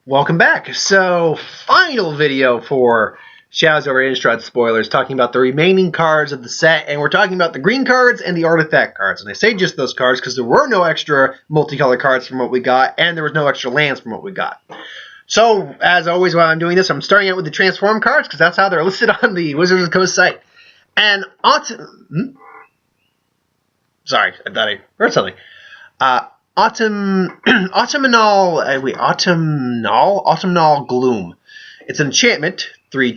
Welcome back. So, final video for Shadows over Innistrad spoilers, talking about the remaining cards of the set, and we're talking about the green cards and the artifact cards. And I say just those cards because there were no extra multicolored cards from what we got, and there was no extra lands from what we got. So, as always, while I'm doing this, I'm starting out with the transform cards because that's how they're listed on the Wizards of the Coast site. And sorry, I thought I heard something. Autumnal Gloom. It's an enchantment, 3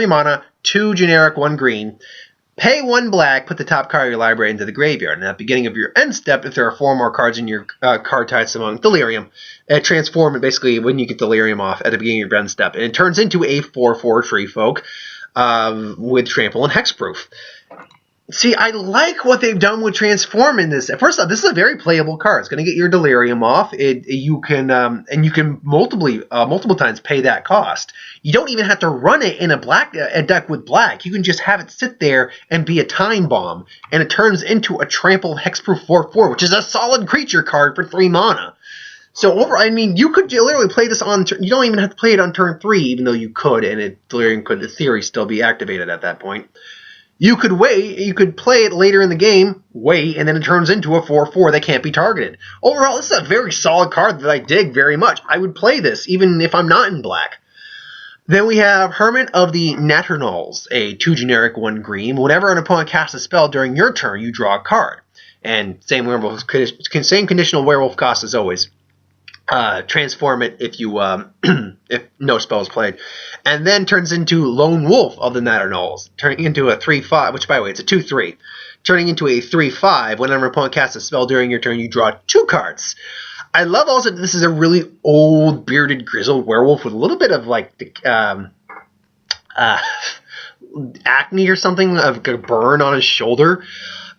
mana, 2 generic, 1 green. Pay 1 black, put the top card of your library into the graveyard. And at the beginning of your end step, if there are 4 more cards in your card types among Delirium, transform it basically when you get Delirium off at the beginning of your end step. And it turns into a 4/4 Tree Folk with Trample and Hexproof. See, I like what they've done with Transform in this. First off, this is a very playable card. It's going to get your Delirium off. You can multiple times pay that cost. You don't even have to run it in a deck with black. You can just have it sit there and be a time bomb, and it turns into a Trampled Hexproof 4/4, which is a solid creature card for 3 mana. So you could literally play this on. You don't even have to play it on turn 3, even though you could, and Delirium could, in theory, still be activated at that point. You could wait, you could play it later in the game, and then it turns into a 4/4 that can't be targeted. Overall, this is a very solid card that I dig very much. I would play this, even if I'm not in black. Then we have Hermit of the Naturnals, a 2 generic, 1 green. Whenever an opponent casts a spell during your turn, you draw a card. And same conditional werewolf cost as always. Transform it if you if no spell is played, and then turns into Lone Wolf of the Naturnals, turning into a 3/5, which by the way it's a 2/3, turning into a 3/5. Whenever an opponent casts a spell during your turn, you draw 2 cards. I love also that this is a really old bearded grizzled werewolf with a little bit of like the acne or something, of a burn on his shoulder.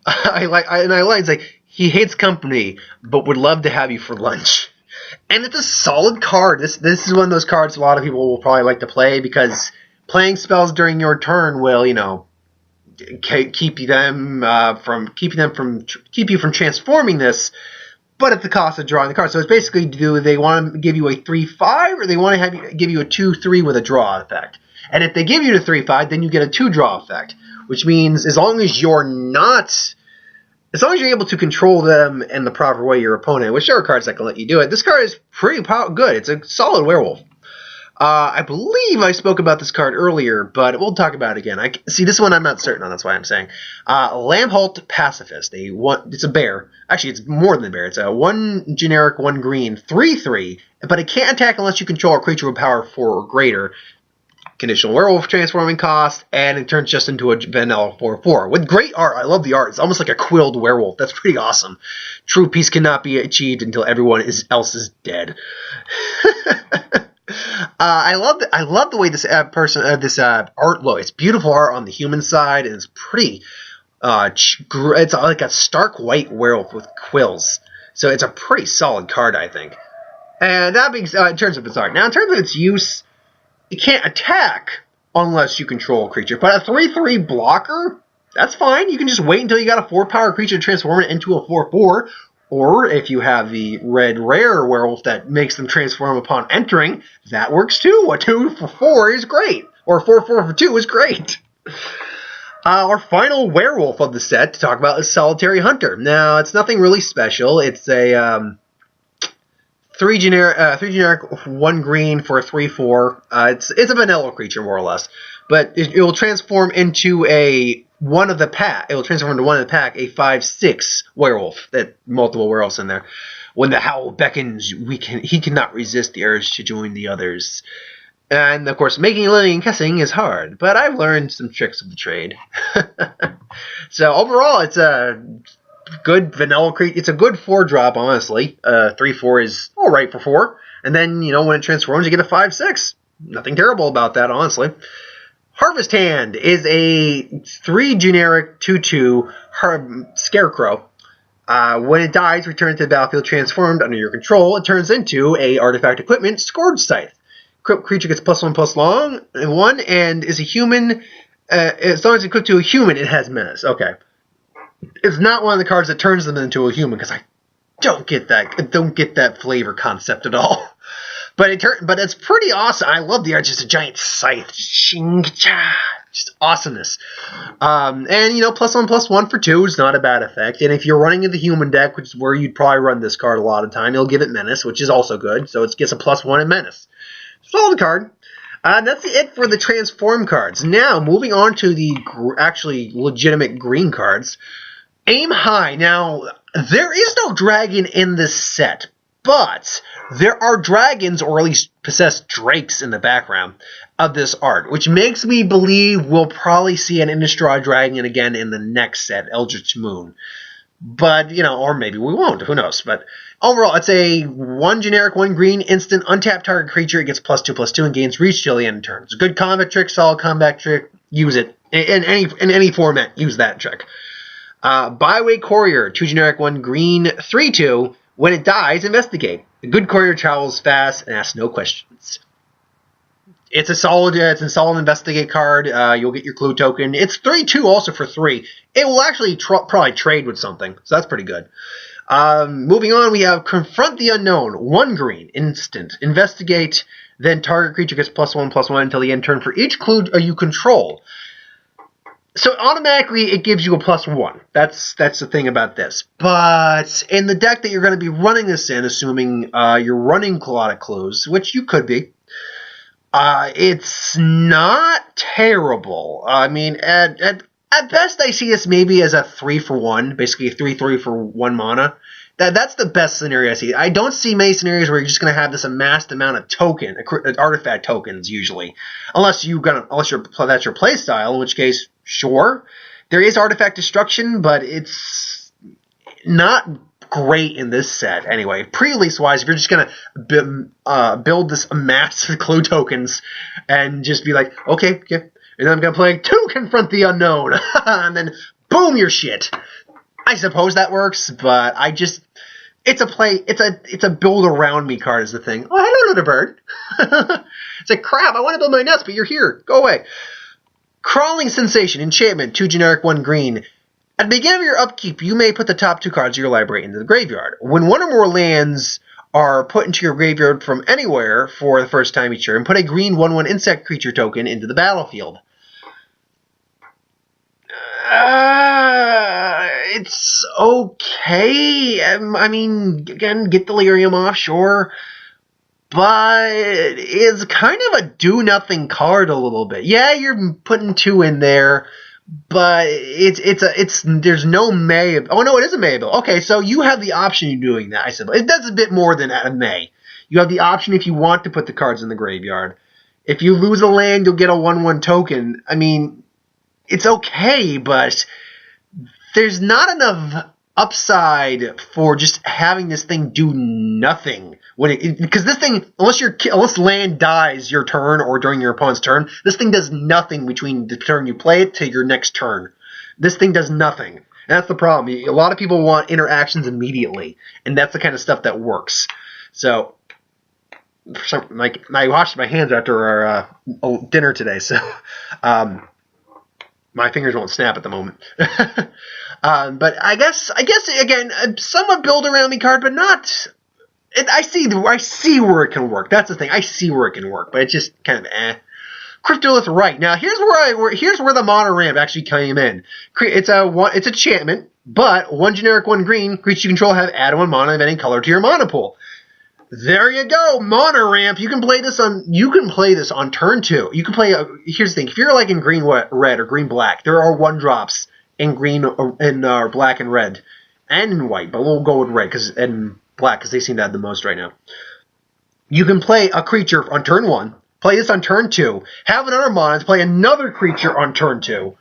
I like it's like he hates company but would love to have you for lunch. And it's a solid card. This is one of those cards a lot of people will probably like to play because playing spells during your turn will, keep you from transforming this, but at the cost of drawing the card. So it's basically, do they want to give you a 3/5 or they want to give you a 2/3 with a draw effect? And if they give you the 3/5, then you get a 2 draw effect, which means as long as you're able to control them in the proper way, your opponent, which there are cards that can let you do it, this card is pretty good. It's a solid werewolf. I believe I spoke about this card earlier, but we'll talk about it again. See, this one I'm not certain on, that's why I'm saying. Lambholt Pacifist. It's a bear. Actually, it's more than a bear. It's a 1 generic, 1 green, 3/3, but it can't attack unless you control a creature with power 4 or greater. Conditional werewolf transforming cost, and it turns just into a vanilla 4/4 with great art. I love the art. It's almost like a quilled werewolf. That's pretty awesome. True peace cannot be achieved until everyone else is dead. I love the way this art looks. It's beautiful art on the human side, and it's pretty. It's like a stark white werewolf with quills. So it's a pretty solid card, I think. And that being in terms of its art. Now, in terms of its use, it can't attack unless you control a creature. But a 3/3 blocker, that's fine. You can just wait until you got a 4-power creature to transform it into a 4/4. Or if you have the red rare werewolf that makes them transform upon entering, that works too. A 2 for 4 is great. Or a 4/4 for 2 is great. Our final werewolf of the set to talk about is Solitary Hunter. Now, it's nothing really special. It's a 3 generic, 1 green for a 3/4. It's a vanilla creature, more or less. But it will transform into one of the pack, a 5/6 werewolf. That multiple werewolves in there. When the howl beckons, he cannot resist the urge to join the others. And, of course, making a living in Kessing is hard, but I've learned some tricks of the trade. So, overall, it's a good vanilla creature. It's a good 4-drop, honestly. 3/4 is alright for 4. And then, when it transforms, you get a 5/6. Nothing terrible about that, honestly. Harvest Hand is a 3 generic 2/2 Scarecrow. When it dies, return to the battlefield transformed under your control. It turns into a artifact equipment, Scourge Scythe. Creature gets +1/+1, and is a human. As long as it's equipped to a human, it has menace. Okay. It's not one of the cards that turns them into a human, because I don't get that flavor concept at all. But it's pretty awesome. I love the art. Just a giant scythe. Just awesomeness. And, +1/+1 for 2 is not a bad effect. And if you're running in the human deck, which is where you'd probably run this card a lot of time, it'll give it Menace, which is also good. So it gets a +1 in Menace. Solid card. That's it for the transform cards. Now, moving on to the actually legitimate green cards. Aim high. Now, there is no dragon in this set, but there are dragons, or at least possessed drakes in the background of this art, which makes me believe we'll probably see an Innistrad dragon again in the next set, Eldritch Moon. But, or maybe we won't. Who knows? But overall, it's a 1 generic, 1 green, instant, untapped target creature. It gets +2/+2 and gains reach till the end of turn. It's a good combat trick, solid combat trick. Use it. In any format, use that trick. Byway Courier, 2 generic, 1 green, 3/2. When it dies, investigate. The good courier travels fast and asks no questions. It's a solid investigate card. You'll get your clue token. It's 3/2 also for 3. It will actually probably trade with something, so that's pretty good. Moving on, we have Confront the Unknown. 1 green, instant. Investigate, then target creature gets +1/+1 until the end turn for each clue you control. So automatically it gives you a +1. That's the thing about this. But in the deck that you're going to be running this in, assuming you're running a lot of clues, which you could be, it's not terrible. I mean, at best I see this maybe as a 3-for-1, basically a 3/3 for 1 mana. That's the best scenario I see. I don't see many scenarios where you're just going to have this amassed amount of artifact tokens usually, unless that's your play style, in which case, sure, there is artifact destruction, but it's not great in this set anyway. Pre-release wise, if you're just going to build this amass of clue tokens and just be like, okay, and then I'm going to play 2 Confront the Unknown, and then boom, your shit. I suppose that works, but it's a build around me card is the thing. Oh, hello, little bird. It's like, crap, I want to build my nest, but you're here. Go away. Crawling Sensation, enchantment, 2 generic, 1 green. At the beginning of your upkeep, you may put the top 2 cards of your library into the graveyard. When 1 or more lands are put into your graveyard from anywhere for the first time each turn, put a green 1/1 insect creature token into the battlefield. It's okay. I mean, again, get Delirium off, sure. But it's kind of a do-nothing card a little bit. Yeah, you're putting 2 in there, but there's no May. Oh, no, it is a May ability. Okay, so you have the option of doing that, I said. It does a bit more than a May. You have the option if you want to put the cards in the graveyard. If you lose a land, you'll get a 1/1 token. I mean, it's okay, but there's not enough upside for just having this thing do nothing because this thing, unless land dies your turn or during your opponent's turn, this thing does nothing between the turn you play it to your next turn. This thing does nothing, and that's the problem. A lot of people want interactions immediately, and that's the kind of stuff that works. So, I washed my hands after our dinner today, so my fingers won't snap at the moment. But I guess again, somewhat build around me card, but not. I see where it can work. That's the thing. I see where it can work, but it's just kind of eh. Cryptolith Right. Now here's where the mono ramp actually came in. It's enchantment, but 1 generic, 1 green creature you control have add 1 mana of any color to your mana pool. There you go, mono ramp. You can play this on turn 2. You can play. Here's the thing: if you're like in green red or green black, there are 1-drops in green and black and red, and in white. But we'll go with red and black because they seem to have the most right now. You can play a creature on turn 1. Play this on turn 2. Have another mana to play another creature on turn 2.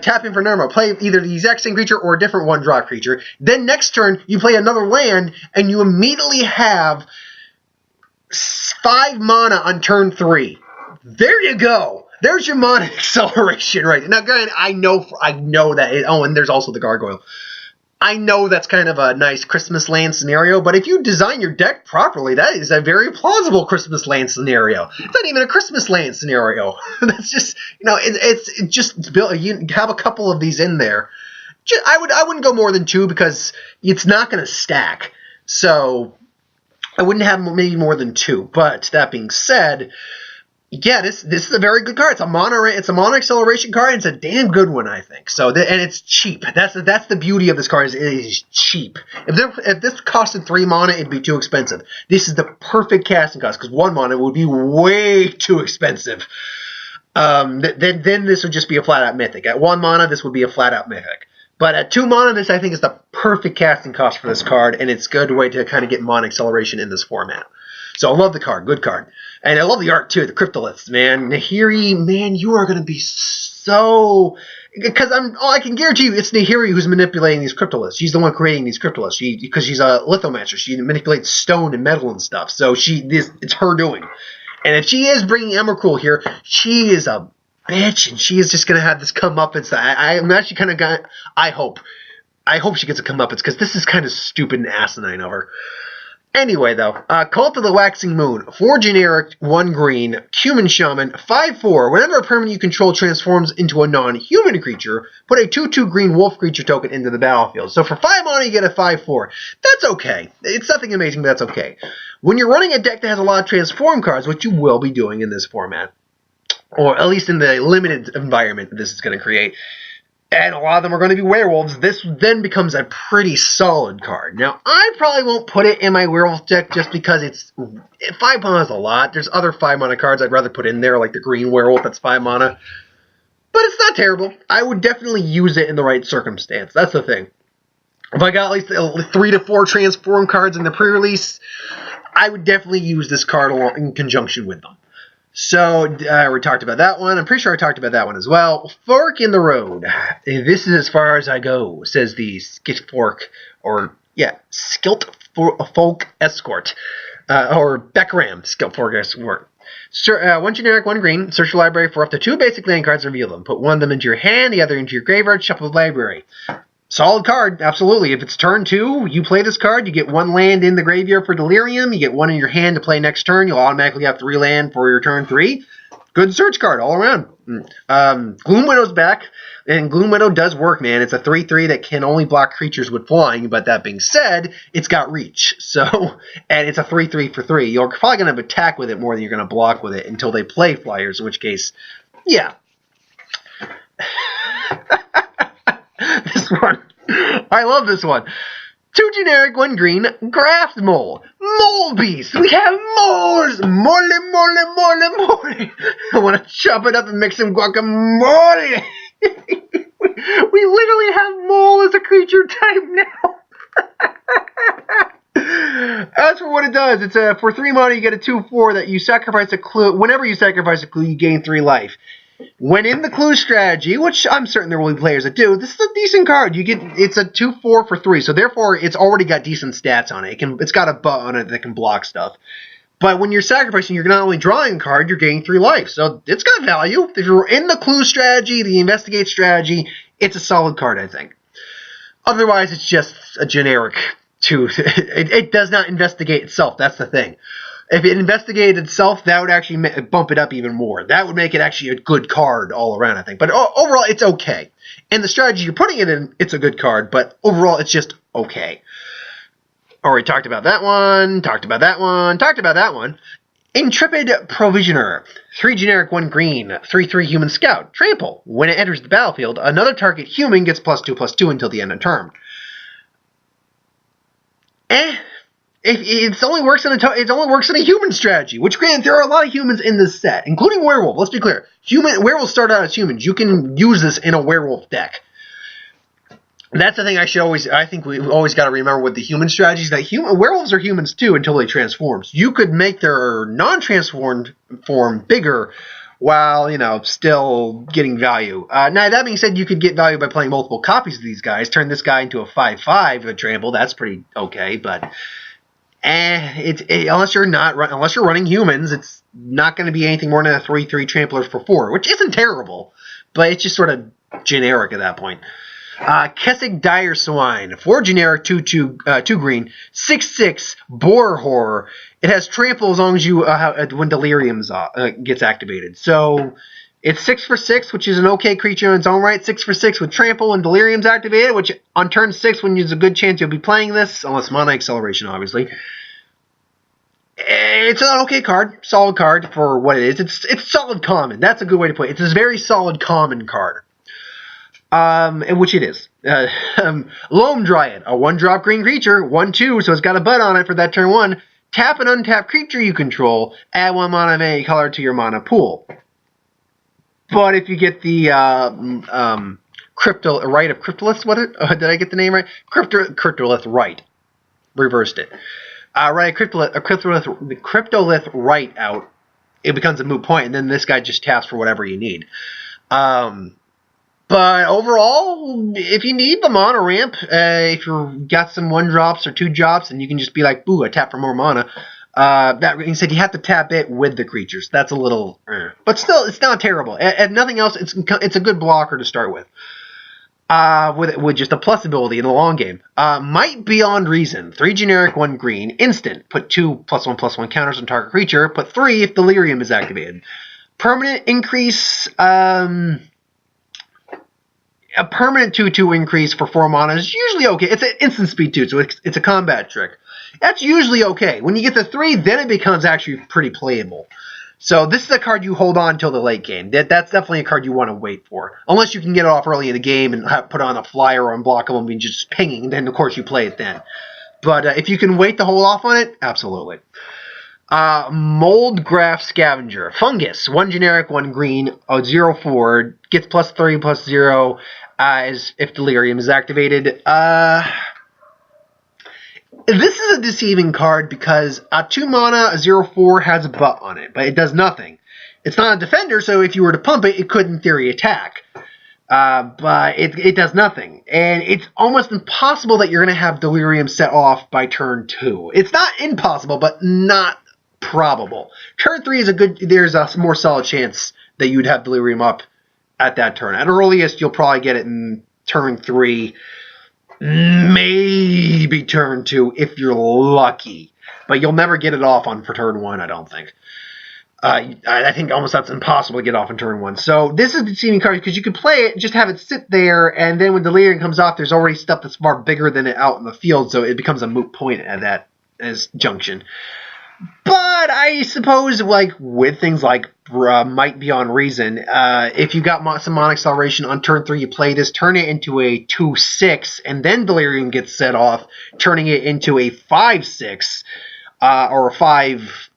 Tap in for another mana. Play either the exact same creature or a different 1-drop creature. Then next turn, you play another land, and you immediately have 5 mana on turn 3. There you go. There's your mana acceleration right there. Now, granted, I know that. And there's also the Gargoyle. I know that's kind of a nice Christmas land scenario, but if you design your deck properly, that is a very plausible Christmas land scenario. It's not even a Christmas land scenario. That's just, it's just built. You have a couple of these in there. I wouldn't go more than 2 because it's not going to stack. So I wouldn't have maybe more than 2. But that being said, yeah, this is a very good card. It's a mono acceleration card. And it's a damn good one, I think. So and it's cheap. That's the beauty of this card. It is cheap. If this costed 3 mana, it'd be too expensive. This is the perfect casting cost because 1 mana would be way too expensive. Then this would just be a flat out mythic. At 1 mana, this would be a flat out mythic. But at 2 mana, this I think is the perfect casting cost for this card, and it's a good way to kind of get mana acceleration in this format. So I love the card, good card. And I love the art too, the cryptoliths, man. Nahiri, man, you are going to be so... Because I can guarantee you it's Nahiri who's manipulating these cryptoliths. She's the one creating these cryptoliths. Because she's a lithomancer. She manipulates stone and metal and stuff. So it's her doing. And if she is bringing Emrakul here, she is a bitch, and she is just going to have this comeuppance. I'm actually kind of I hope she gets a comeuppance, because this is kind of stupid and asinine of her. Anyway, though, Cult of the Waxing Moon, 4 generic, 1 green, human shaman, 5/4. Whenever a permanent you control transforms into a non-human creature, put a 2/2 green wolf creature token into the battlefield. So for 5 mana, you get a 5/4. That's okay. It's nothing amazing, but that's okay. When you're running a deck that has a lot of transform cards, which you will be doing in this format, or at least in the limited environment that this is going to create, and a lot of them are going to be werewolves, this then becomes a pretty solid card. Now, I probably won't put it in my werewolf deck just because 5 mana is a lot. There's other 5 mana cards I'd rather put in there, like the green werewolf that's 5 mana. But it's not terrible. I would definitely use it in the right circumstance. That's the thing. If I got at least 3 to 4 transform cards in the pre-release, I would definitely use this card in conjunction with them. So, we talked about that one. I'm pretty sure I talked about that one as well. Fork in the Road. This is as far as I go, says the Skilt Folk Escort. Or Beckram Skilt Folk Escort. 1 generic, 1 green. Search your library for up to 2 basic land cards and reveal them. Put one of them into your hand, the other into your graveyard, shuffle the library. Solid card, absolutely. If it's turn 2, you play this card, you get 1 land in the graveyard for Delirium, you get 1 in your hand to play next turn, you'll automatically have 3 land for your turn 3. Good search card all around. Gloom Widow's back, and Gloom Widow does work, man. It's a 3/3 that can only block creatures with flying, but that being said, it's got reach. So, and it's a 3/3 for 3. You're probably going to attack with it more than you're going to block with it until they play flyers, in which case, yeah. This one. I love this one. 2 generic, 1 green, Graft Mole. Mole Beast. We have moles. Mole. I want to chop it up and make some guacamole. We literally have mole as a creature type now. As for what it does, it's for 3 mana, you get a 2/4 that you sacrifice a clue. Whenever you sacrifice a clue, you gain 3 life. When in the clue strategy, which I'm certain there will be players that do, this is a decent card. It's a 2/4 for 3, so therefore it's already got decent stats on it. It's got a butt on it that can block stuff. But when you're sacrificing, you're not only drawing a card, you're gaining 3 life. So it's got value. If you're in the clue strategy, the investigate strategy, it's a solid card, I think. Otherwise, it's just a generic 2. It does not investigate itself. That's the thing. If it investigated itself, that would actually bump it up even more. That would make it actually a good card all around, I think. But overall, it's okay. And the strategy you're putting it in, it's a good card. But overall, it's just okay. Already talked about that one. Talked about that one. Intrepid Provisioner. 3 generic, 1 green. 3/3 human scout. Trample. When it enters the battlefield, another target human gets +2/+2 until the end of turn. It only works in a human strategy, which granted there are a lot of humans in this set, including werewolf. Let's be clear, werewolves start out as humans. You can use this in a werewolf deck. That's the thing I think we've always got to remember with the human strategies, that werewolves are humans too until they transform. So you could make their non-transformed form bigger while, still getting value. Now, that being said, you could get value by playing multiple copies of these guys. Turn this guy into a 5/5 with trample. That's pretty okay, but unless you're running humans, it's not going to be anything more than a 3/3 tramplers for 4, which isn't terrible, but it's just sort of generic at that point. Kessig Dire Swine, 4 generic, 2 green, 6/6 Boar Horror. It has trample as long as you when Delirium gets activated. So it's 6 for 6, which is an okay creature in its own right. 6 for 6 with trample and Delirium's activated, which on turn 6, when there's a good chance you'll be playing this, unless mana acceleration, obviously. 6 for 6 with trample and Delirium's activated, which on turn 6, when there's a good chance you'll be playing this, unless mana acceleration, obviously. 6 for 6 with trample and Delirium's activated, which on turn 6, when there's a good chance you'll be playing this, unless mana acceleration, obviously. It's an okay card, solid card for what it is. It's solid common. That's a good way to put it. It's a very solid common card. Which it is. Loam Dryad, a 1-drop green creature, 1/2, so it's got a bud on it for that turn 1. Tap an untapped creature you control, add 1 mana of any color to your mana pool. But if you get the Rite of Cryptolith, did I get the name right? Cryptolith Rite. Reversed it. Cryptolith Rite out, it becomes a moot point, and then this guy just taps for whatever you need. But overall, if you need the mana ramp, if you've got some 1-drops or 2-drops, and you can just be like, boo, I tap for more mana. That being said, you have to tap it with the creatures. That's a little, but still, it's not terrible. And nothing else, it's a good blocker to start with. With just a plus ability in the long game. Might Beyond Reason. 3 generic, 1 green. Instant. Put 2 +1/+1 counters on target creature. Put 3 if Delirium is activated. Permanent increase. A permanent 2/2 increase for 4 mana is usually okay. It's an instant speed 2, so it's a combat trick. That's usually okay. When you get to 3, then it becomes actually pretty playable. So this is a card you hold on until the late game. That's definitely a card you want to wait for. Unless you can get it off early in the game and put on a flyer or unblockable and just pinging, and then of course you play it then. But if you can wait to hold off on it, absolutely. Mold Graph Scavenger. Fungus. 1 generic, 1 green, 0/4. Gets +3/+0 as if Delirium is activated. This is a deceiving card because 2 mana, a 0/4 has a butt on it, but it does nothing. It's not a defender, so if you were to pump it, it could in theory attack. But it does nothing. And it's almost impossible that you're going to have Delirium set off by turn 2. It's not impossible, but not probable. Turn 3 is there's a more solid chance that you'd have Delirium up at that turn. At earliest, you'll probably get it in turn 3, maybe turn 2 if you're lucky. But you'll never get it off for turn 1, I don't think. I think almost that's impossible to get off in turn 1. So this is the deceiving card because you can play it, just have it sit there, and then when Delirium comes off, there's already stuff that's far bigger than it out in the field, so it becomes a moot point at that as junction. But I suppose, like with things like Might Beyond Reason, if you got some Mana Acceleration on turn 3, you play this, turn it into a 2/6, and then Delirium gets set off, turning it into a 5/6, or a 5,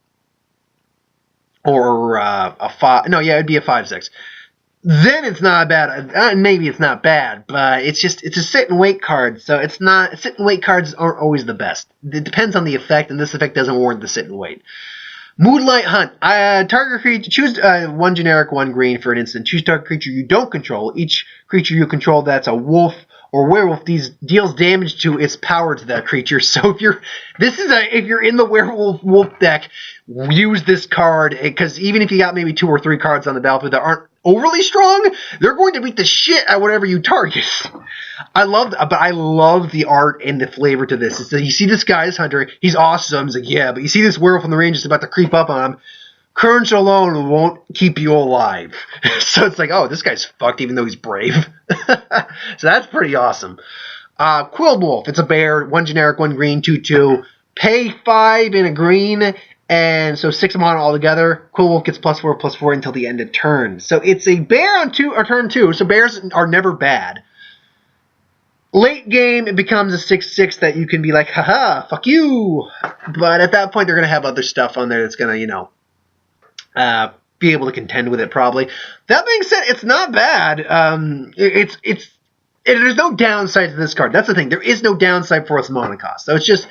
or a 5. No, yeah, it'd be a 5/6. Then it's not bad. Maybe it's not bad, but it's a sit and wait card. So it's not. Sit and wait cards aren't always the best. It depends on the effect, and this effect doesn't warrant the sit and wait. Moonlight Hunt. Target creature. Choose 1 generic, 1 green for an instant. Choose target creature you don't control. Each creature you control that's a wolf or werewolf deals damage to its power to that creature. So if you're in the werewolf deck, use this card, because even if you got maybe 2 or 3 cards on the battlefield that aren't overly strong, they're going to beat the shit at whatever you target. I love the art and the flavor to this. It's that you see this guy, this hunter, he's awesome. He's like, yeah, but you see this werewolf on the range is about to creep up on him. Courage alone won't keep you alive. So it's like, oh, this guy's fucked even though he's brave. So that's pretty awesome. Quilled Wolf. It's a bear. 1 generic, 1 green, 2/2. Pay 5 in a green, and so 6 mana altogether. Quilled Wolf gets +4/+4 until the end of turn. So it's a bear on turn 2. So bears are never bad. Late game, it becomes a 6/6 that you can be like, haha, fuck you. But at that point, they're going to have other stuff on there that's going to, be able to contend with it probably. That being said, it's not bad. There's no downside to this card. That's the thing. There is no downside for its mana cost. So it's just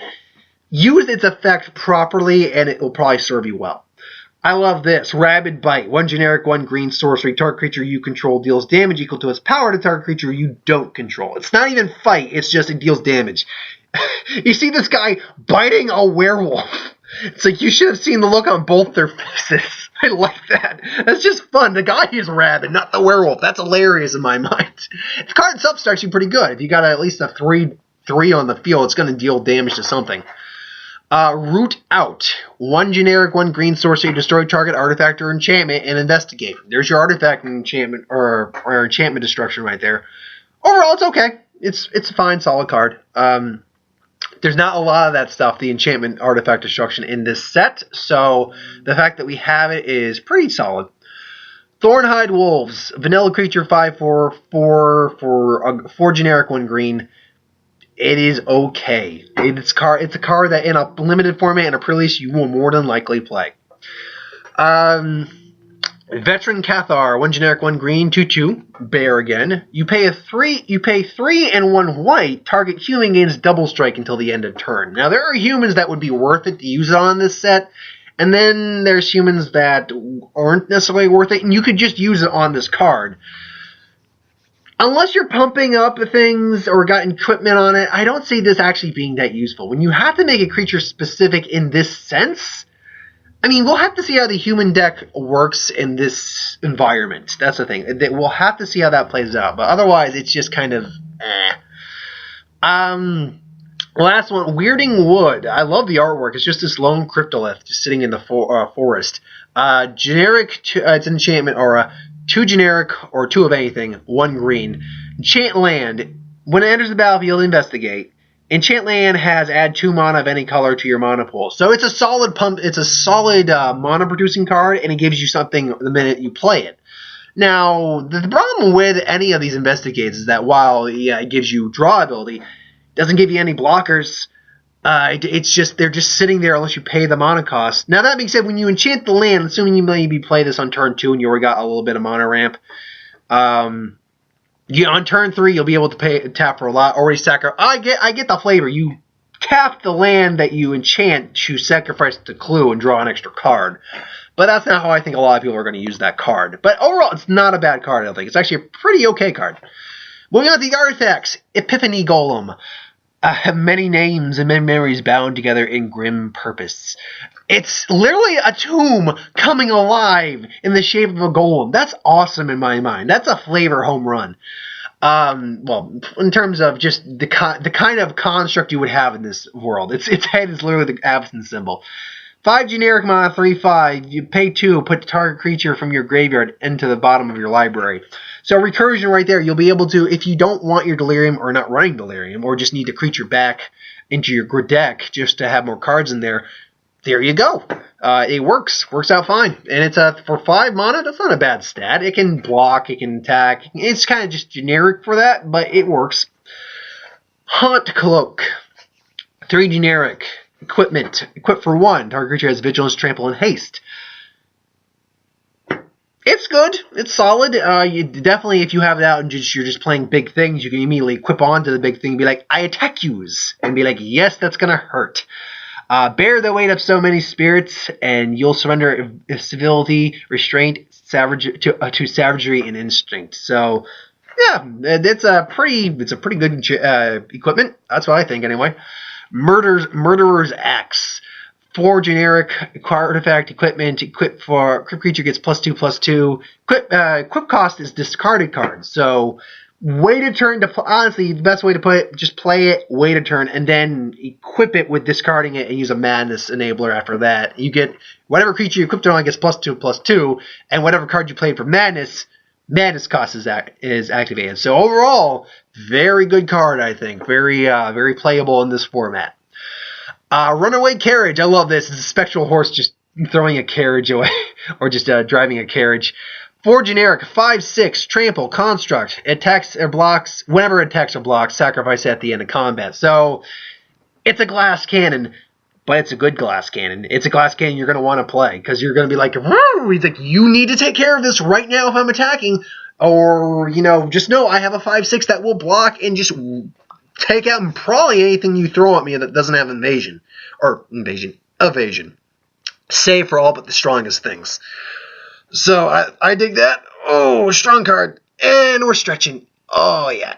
use its effect properly, and it will probably serve you well. I love this. Rabid Bite. 1 generic, 1 green sorcery. Target creature you control deals damage equal to its power to target creature you don't control. It's not even fight. It's just it deals damage. You see this guy biting a werewolf. It's like you should have seen the look on both their faces. I like that. That's just fun. The guy is rabid, not the werewolf. That's hilarious in my mind. The card itself is actually pretty good. If you got at least a 3/3 on the field, it's going to deal damage to something. Root Out. 1 generic, 1 green sorcery. Destroy target artifact or enchantment and investigate. There's your artifact and enchantment or enchantment destruction right there. Overall, it's okay. It's a fine, solid card. There's not a lot of that stuff, the enchantment artifact destruction in this set, so the fact that we have it is pretty solid. Thornhide Wolves, vanilla creature 5/4 for 4 generic 1 green. It is okay. It's a card that in a limited format and a pre-release you will more than likely play. Veteran Cathar, 1 generic 1 green, 2/2, bear again. You pay 3 and 1 white. Target human gains double strike until the end of turn. Now there are humans that would be worth it to use on this set, and then there's humans that aren't necessarily worth it, and you could just use it on this card. Unless you're pumping up things or got equipment on it, I don't see this actually being that useful. When you have to make a creature specific in this sense, I mean, we'll have to see how the human deck works in this environment. That's the thing. We'll have to see how that plays out. But otherwise, it's just kind of eh. Last one, Weirding Wood. I love the artwork. It's just this lone cryptolith just sitting in the forest. Generic, it's an enchantment aura. 2 generic or 2 of anything, 1 green. Enchant land. When it enters the battlefield, investigate. Enchant land has add 2 mana of any color to your mana pool. So it's a solid pump. It's a solid mana producing card, and it gives you something the minute you play it. Now, the problem with any of these investigates is that while it gives you draw ability, it doesn't give you any blockers. It's just they're just sitting there unless you pay the mana cost. Now that being said, when you enchant the land, assuming you maybe play this on turn 2 and you already got a little bit of mana ramp, on turn 3 you'll be able to tap for a lot. Already I get the flavor. You tap the land that you enchant to sacrifice the clue and draw an extra card. But that's not how I think a lot of people are going to use that card. But overall, it's not a bad card, I don't think. It's actually a pretty okay card. Moving on to the artifacts. Epiphany Golem. Have many names and many memories bound together in grim purpose. It's literally a tomb coming alive in the shape of a golem. That's awesome in my mind. That's a flavor home run. Well, in terms of just the kind of construct you would have in this world. Its head is literally the absence symbol. 5 generic mana, 3/5. You pay 2, put the target creature from your graveyard into the bottom of your library. So recursion right there, you'll be able to, if you don't want your Delirium or not running Delirium, or just need the creature back into your deck just to have more cards in there, there you go. It works out fine. And it's for 5 mana, that's not a bad stat. It can block, it can attack. It's kind of just generic for that, but it works. Haunt Cloak. 3 generic. Equipment. Equip for 1. Target creature has Vigilance, Trample, and Haste. It's good. It's solid. You definitely, if you have it out and you're just playing big things, you can immediately equip onto the big thing and be like, I attack yous. And be like, yes, that's going to hurt. Bear the weight of so many spirits, and you'll surrender civility, restraint, to savagery and instinct. So, yeah, it's a pretty good equipment. That's what I think, anyway. Murderer's Axe. 4 generic artifact equipment. Equip creature gets +2/+2. Equip cost is discarded cards. So wait a turn to honestly the best way to put it, just play it, wait a turn, and then equip it with discarding it and use a madness enabler after that. You get whatever creature you equipped it on gets +2/+2, and whatever card you played for madness cost is activated. So overall, very good card, I think. Very playable in this format. Runaway Carriage. I love this. It's a spectral horse just throwing a carriage away, or just driving a carriage. 4 generic, 5/6, trample, construct. It attacks or blocks. Whenever it attacks or blocks, sacrifice it at the end of combat. So, it's a glass cannon, but it's a good glass cannon. It's a glass cannon you're going to want to play, because you're going to be like, woo! He's like, you need to take care of this right now if I'm attacking. Or, just know I have a 5/6 that will block and just take out and probably anything you throw at me that doesn't have evasion. Save for all but the strongest things. So, I dig that. Oh, strong card. And we're stretching. Oh, yeah.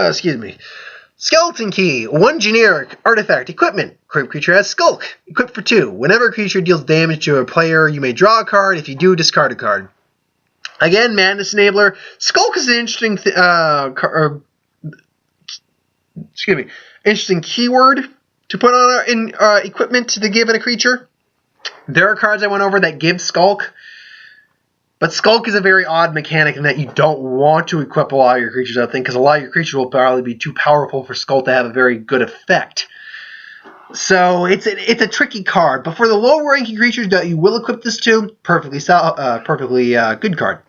Excuse me. Skeleton Key. 1 generic artifact equipment. Creature has Skulk. Equip for 2. Whenever a creature deals damage to a player, you may draw a card. If you do, discard a card. Again, Madness Enabler. Skulk is an interesting interesting keyword to put on in equipment to give it a creature. There are cards I went over that give Skulk. But Skulk is a very odd mechanic in that you don't want to equip a lot of your creatures, I think, because a lot of your creatures will probably be too powerful for Skulk to have a very good effect. So it's a tricky card. But for the low-ranking creatures that you will equip this to, perfectly good card.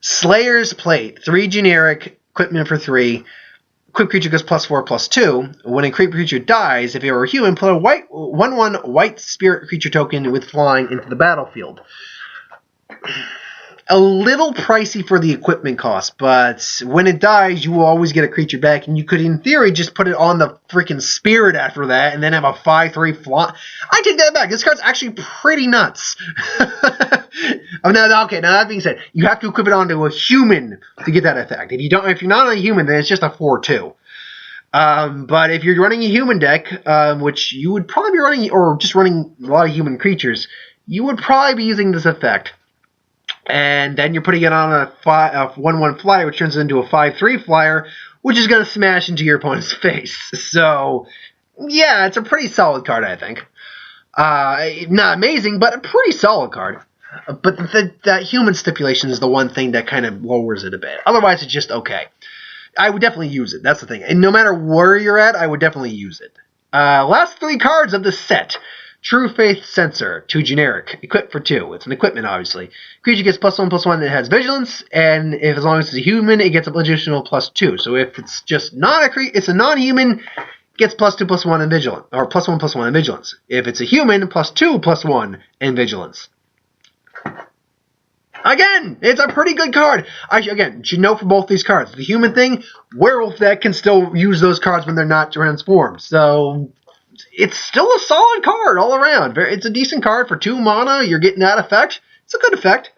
Slayer's Plate, 3 generic, equipment for 3. Equipped creature goes +4/+2. When a creature dies, if it were a human, put a 1/1 white spirit creature token with flying into the battlefield. A little pricey for the equipment cost, but when it dies, you will always get a creature back, and you could, in theory, just put it on the freaking spirit after that, and then have a 5/3 fly. I take that back. This card's actually pretty nuts. Now that being said, you have to equip it onto a human to get that effect. If you're not on a human, then it's just a 4/2. But if you're running a human deck, which you would probably be running, or just running a lot of human creatures, you would probably be using this effect. And then you're putting it on a 1/1 flyer, which turns into a 5/3 flyer, which is going to smash into your opponent's face. So, yeah, it's a pretty solid card, I think. Not amazing, but a pretty solid card. But that human stipulation is the one thing that kind of lowers it a bit. Otherwise, it's just okay. I would definitely use it. That's the thing. And no matter where you're at, I would definitely use it. Last 3 cards of the set. True Faith Sensor, 2 generic, equipped for 2. It's an equipment, obviously. Creature gets +1/+1, it has vigilance, and as long as it's a human, it gets an additional +2. So if it's just not it's a non-human, it gets +2/+1 in vigilance, or +1/+1 in vigilance. If it's a human, +2/+1 in vigilance. Again, it's a pretty good card. You should note for both these cards. The human thing, werewolf deck can still use those cards when they're not transformed. So it's still a solid card all around. It's a decent card for 2 mana. You're getting that effect. It's a good effect.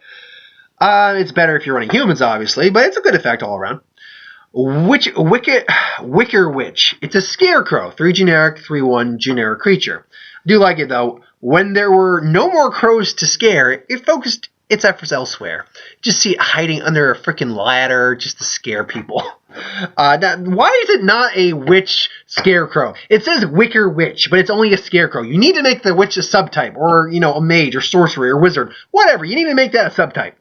It's better if you're running humans, obviously, but it's a good effect all around. Wicker Witch. It's a scarecrow. 3 generic, 3/1 generic creature. I do like it, though. When there were no more crows to scare, it focused its efforts elsewhere. Just see it hiding under a freaking ladder just to scare people. Now, why is it not a witch scarecrow? It says Wicker Witch, but it's only a scarecrow. You need to make the witch a subtype, or, a mage, or sorcery, or wizard. Whatever, you need to make that a subtype.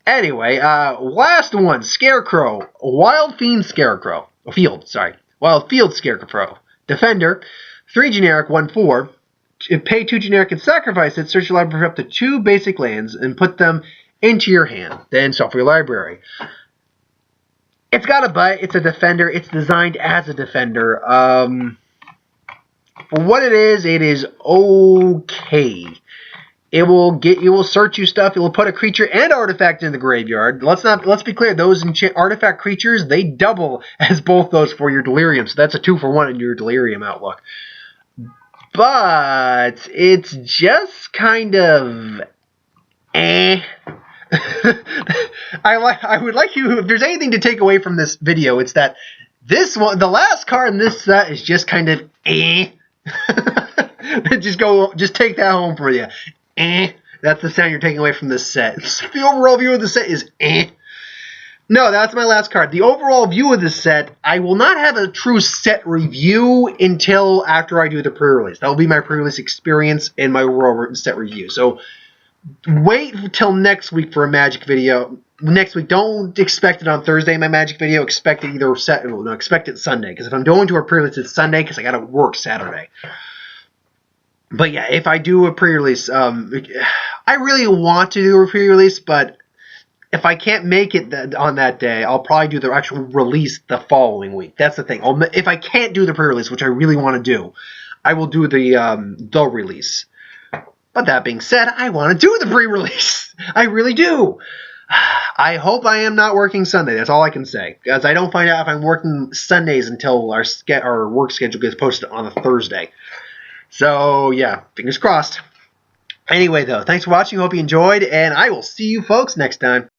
Anyway, last one, Scarecrow. Wild Field Scarecrow. Wild Field Scarecrow. Defender. 3 generic, 1/4. Pay 2 generic and sacrifice it. Search your library for up to 2 basic lands and put them into your hand. Then shuffle your library. It's got a butt. It's a defender. It's designed as a defender. For what it is okay. It will search you stuff. It will put a creature and artifact in the graveyard. Let's be clear. Those artifact creatures, they double as both those for your delirium. So that's a 2-for-1 in your delirium outlook. But it's just kind of I would like you, if there's anything to take away from this video, it's that this one, the last card in this set, is just kind of just take that home for you. That's the sound you're taking away from this set. The overall view of the set is No, that's my last card. The overall view of this set, I will not have a true set review until after I do the pre-release. That will be my pre-release experience and my overall set review. So wait until next week for a Magic video. Next week, don't expect it on Thursday, my Magic video. Expect it expect it Sunday. Because if I'm going to a pre-release, it's Sunday because I got to work Saturday. But yeah, if I do a pre-release, I really want to do a pre-release, but if I can't make it on that day, I'll probably do the actual release the following week. That's the thing. If I can't do the pre-release, which I really want to do, I will do the release. But that being said, I want to do the pre-release. I really do. I hope I am not working Sunday. That's all I can say. Because I don't find out if I'm working Sundays until our work schedule gets posted on a Thursday. So, yeah, fingers crossed. Anyway, though, thanks for watching. Hope you enjoyed, and I will see you folks next time.